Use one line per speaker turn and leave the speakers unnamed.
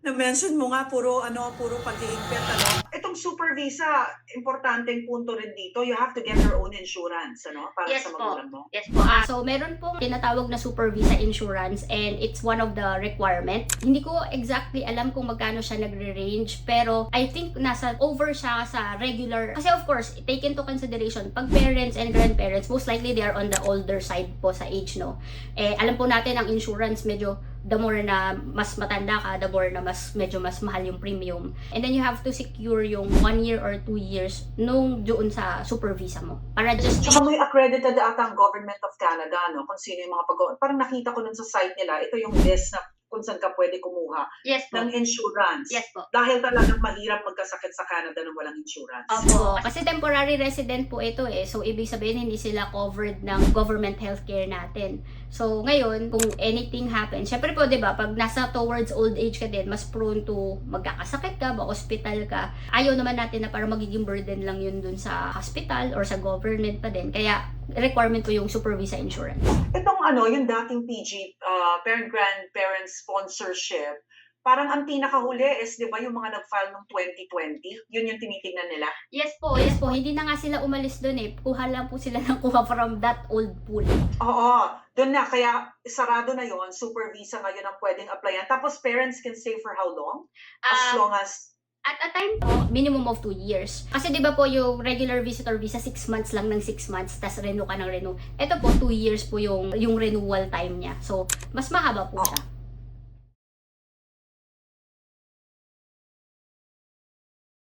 Na-mention mo nga puro paghihigpit Itong super visa, importanteng punto rin dito, you have to get your own insurance, para
Yes
sa
po.
magulang mo.
Yes po. So, meron pong tinatawag na super visa insurance and it's one of the requirement. Hindi ko exactly alam kung magkano siya nagre-range, pero I think nasa over siya sa regular. Kasi of course, take into consideration, pag parents and grandparents, most likely they are on the older side po sa age, no? Alam po natin ang insurance medyo the more na mas matanda ka, the more na medyo mas mahal yung premium. And then you have to secure yung 1 year or 2 years nung doon sa super visa mo. Para just...
Tsaka may accredited ata ang Government of Canada, no? Kung sino yung mga parang nakita ko nun sa site nila, ito yung list na kung saan ka pwede kumuha
Yes po.
ng insurance.
Yes po.
Dahil talagang mahirap magkasakit sa Canada nang walang insurance.
Opo. Kasi temporary resident po ito eh. So, ibig sabihin hindi sila covered ng government healthcare natin. So, ngayon, kung anything happens, syempre po, di ba, pag nasa towards old age ka din, mas prone to magkakasakit ka, hospital ka. Ayaw naman natin na para magiging burden lang yun dun sa hospital or sa government pa din. Kaya, requirement po yung super visa insurance.
Itong yung dating PG, parent-grandparent sponsorship, parang ang pinakahuli is, di ba, yung mga nag-file ng 2020, yun yung tinitingnan nila?
Yes po. Hindi na nga sila umalis dun eh. Kuha lang po sila ng kuha from that old pool.
Oo, doon na. Kaya sarado na yon, super visa ngayon ang pwedeng applyan. Tapos parents can stay for how long? As long as...
At a time po, minimum of 2 years. Kasi di ba po yung regular visitor visa, 6 months lang ng 6 months, tas renew ka ng renew. Ito po, 2 years po yung renewal time niya. So, mas mahaba po siya.